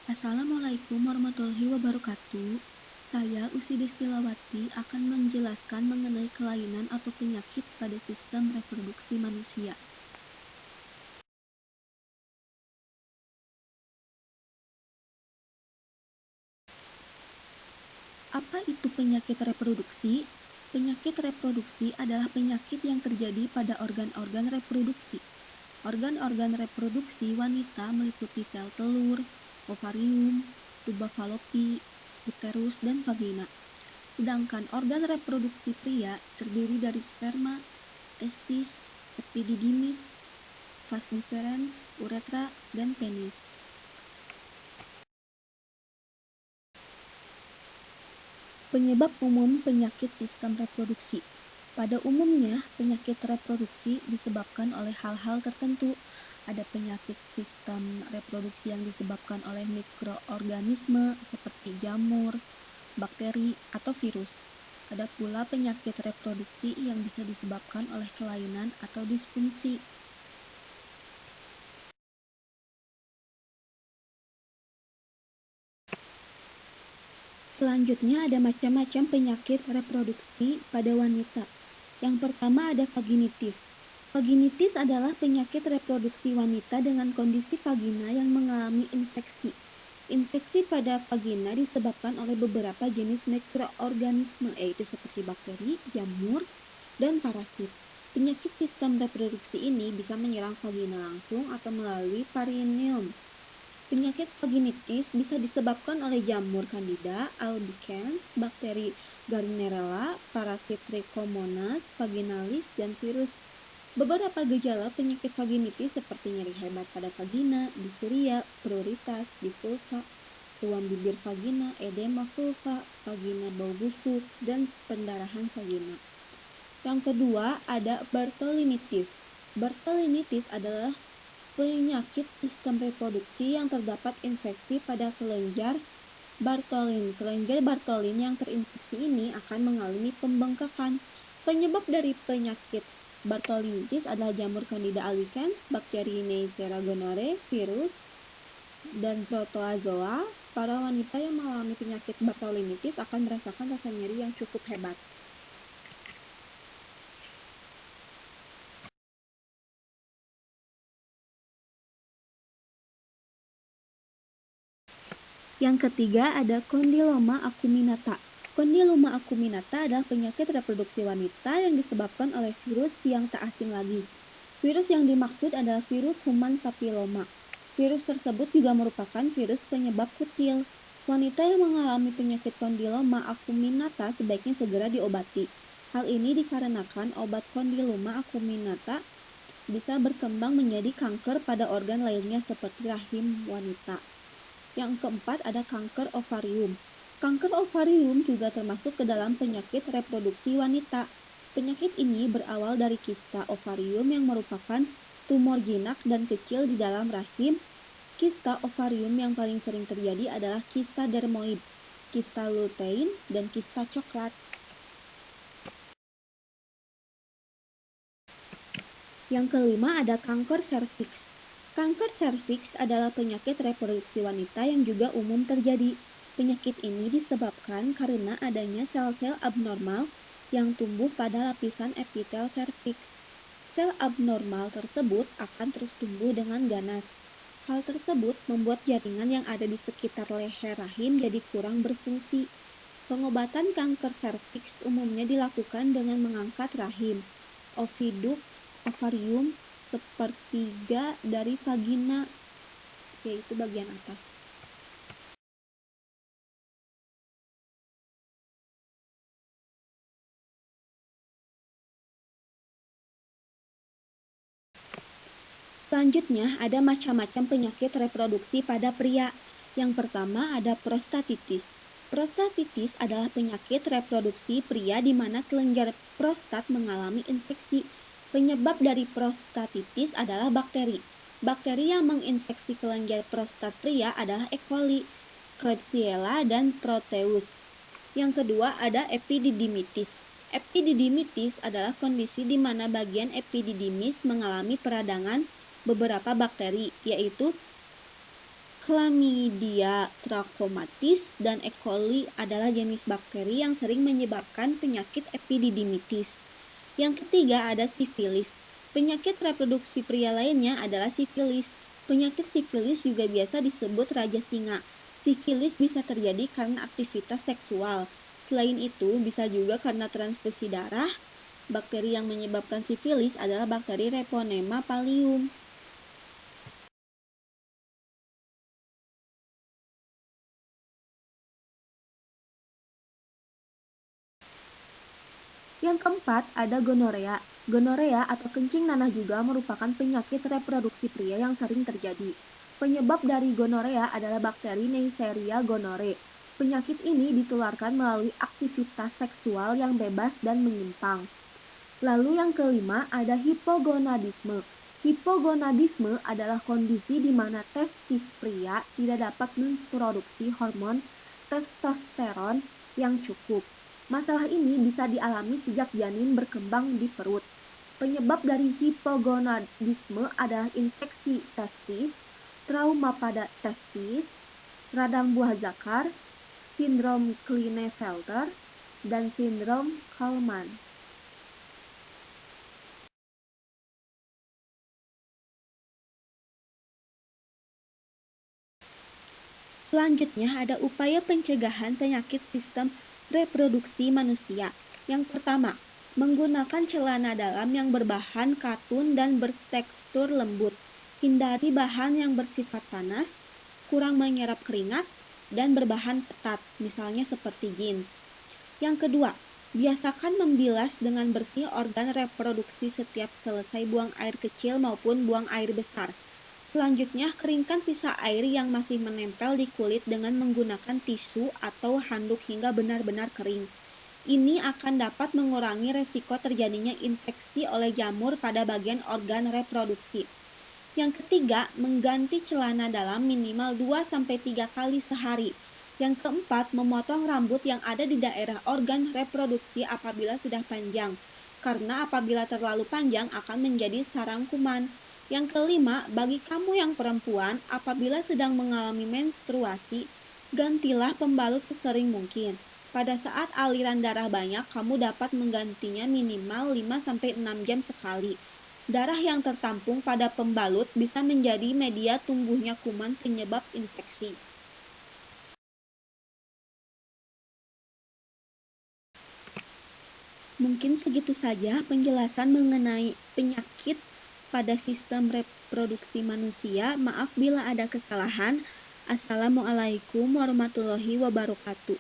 Assalamualaikum warahmatullahi wabarakatuh. Saya Usi Destilawati akan menjelaskan mengenai kelainan atau penyakit pada sistem reproduksi manusia. Apa itu penyakit reproduksi? Penyakit reproduksi adalah penyakit yang terjadi pada organ-organ reproduksi. Organ-organ reproduksi wanita meliputi sel telur, ovarium, tuba falopi, uterus, dan vagina. Sedangkan organ reproduksi pria terdiri dari sperma, testis, epididymis, vas deferens, uretra, dan penis. Penyebab umum penyakit sistem reproduksi. Pada umumnya, penyakit reproduksi disebabkan oleh hal-hal tertentu. Ada penyakit sistem reproduksi yang disebabkan oleh mikroorganisme seperti jamur, bakteri, atau virus. Ada pula penyakit reproduksi yang bisa disebabkan oleh kelainan atau disfungsi. Selanjutnya ada macam-macam penyakit reproduksi pada wanita. Yang pertama ada vaginitis. Vaginitis adalah penyakit reproduksi wanita dengan kondisi vagina yang mengalami infeksi. Infeksi pada vagina disebabkan oleh beberapa jenis mikroorganisme, yaitu seperti bakteri, jamur, dan parasit. Penyakit sistem reproduksi ini bisa menyerang vagina langsung atau melalui perineum. Penyakit vaginitis bisa disebabkan oleh jamur Candida albicans, bakteri Gardnerella, parasit Trichomonas vaginalis, dan virus. Beberapa gejala penyakit vaginitis seperti nyeri hebat pada vagina, disuria, pruritus, divulsa, ruam bibir vagina, edema vulva, vagina bau busuk, dan pendarahan vagina. Yang kedua ada Bartholinitis. Bartholinitis adalah penyakit sistem reproduksi yang terdapat infeksi pada kelenjar Bartholin. Kelenjar Bartholin yang terinfeksi ini akan mengalami pembengkakan. Penyebab dari penyakit Bartholinitis adalah jamur Candida albicans, bakteri Neisseria gonorrhoeae, virus, dan protozoa. Para wanita yang mengalami penyakit Bartholinitis akan merasakan rasa nyeri yang cukup hebat. Yang ketiga ada kondiloma acuminata. Kondiloma acuminata adalah penyakit reproduksi wanita yang disebabkan oleh virus yang tak asing lagi. Virus yang dimaksud adalah virus human papilloma. Virus tersebut juga merupakan virus penyebab kutil. Wanita yang mengalami penyakit kondiloma acuminata sebaiknya segera diobati. Hal ini dikarenakan obat kondiloma acuminata bisa berkembang menjadi kanker pada organ lainnya seperti rahim wanita. Yang keempat ada kanker ovarium. Kanker ovarium juga termasuk ke dalam penyakit reproduksi wanita. Penyakit ini berawal dari kista ovarium yang merupakan tumor jinak dan kecil di dalam rahim. Kista ovarium yang paling sering terjadi adalah kista dermoid, kista lutein, dan kista coklat. Yang kelima ada kanker serviks. Kanker serviks adalah penyakit reproduksi wanita yang juga umum terjadi. Penyakit ini disebabkan karena adanya sel-sel abnormal yang tumbuh pada lapisan epitel serviks. Sel abnormal tersebut akan terus tumbuh dengan ganas. Hal tersebut membuat jaringan yang ada di sekitar leher rahim jadi kurang berfungsi. Pengobatan kanker serviks umumnya dilakukan dengan mengangkat rahim, oviduk, ovarium, sepertiga dari vagina, yaitu bagian atas. Selanjutnya ada macam-macam penyakit reproduksi pada pria. Yang pertama ada prostatitis. Prostatitis adalah penyakit reproduksi pria di mana kelenjar prostat mengalami infeksi. Penyebab dari prostatitis adalah bakteri. Bakteri yang menginfeksi kelenjar prostat pria adalah E. coli, Klebsiella, dan Proteus. Yang kedua ada epididymitis. Epididymitis adalah kondisi di mana bagian epididymis mengalami peradangan beberapa bakteri, yaitu Chlamydia trachomatis dan E. coli adalah jenis bakteri yang sering menyebabkan penyakit epididymitis. Yang ketiga ada sifilis. Penyakit reproduksi pria lainnya adalah sifilis. Penyakit sifilis juga biasa disebut raja singa. Sifilis bisa terjadi karena aktivitas seksual. Selain itu, bisa juga karena transfusi darah. Bakteri yang menyebabkan sifilis adalah bakteri Treponema pallium. Yang keempat ada gonorea. Gonorea atau kencing nanah juga merupakan penyakit reproduksi pria yang sering terjadi. Penyebab dari gonorea adalah bakteri Neisseria gonorrhoeae. Penyakit ini ditularkan melalui aktivitas seksual yang bebas dan menyimpang. Lalu yang kelima ada hipogonadisme. Hipogonadisme adalah kondisi di mana testis pria tidak dapat memproduksi hormon testosteron yang cukup. Masalah ini bisa dialami sejak janin berkembang di perut. Penyebab dari hipogonadisme adalah infeksi testis, trauma pada testis, radang buah zakar, sindrom Klinefelter, dan sindrom Kallman. Selanjutnya ada upaya pencegahan penyakit sistem reproduksi manusia. Yang pertama, menggunakan celana dalam yang berbahan katun dan bertekstur lembut. Hindari bahan yang bersifat panas, kurang menyerap keringat, dan berbahan ketat, misalnya seperti jeans. Yang kedua, biasakan membilas dengan bersih organ reproduksi setiap selesai buang air kecil maupun buang air besar. Selanjutnya, keringkan sisa air yang masih menempel di kulit dengan menggunakan tisu atau handuk hingga benar-benar kering. Ini akan dapat mengurangi resiko terjadinya infeksi oleh jamur pada bagian organ reproduksi. Yang ketiga, mengganti celana dalam minimal 2-3 kali sehari. Yang keempat, memotong rambut yang ada di daerah organ reproduksi apabila sudah panjang, karena apabila terlalu panjang akan menjadi sarang kuman. Yang kelima, bagi kamu yang perempuan, apabila sedang mengalami menstruasi, gantilah pembalut sesering mungkin. Pada saat aliran darah banyak, kamu dapat menggantinya minimal 5-6 jam sekali. Darah yang tertampung pada pembalut bisa menjadi media tumbuhnya kuman penyebab infeksi. Mungkin segitu saja penjelasan mengenai penyakit pada sistem reproduksi manusia. Maaf bila ada kesalahan. Assalamualaikum warahmatullahi wabarakatuh.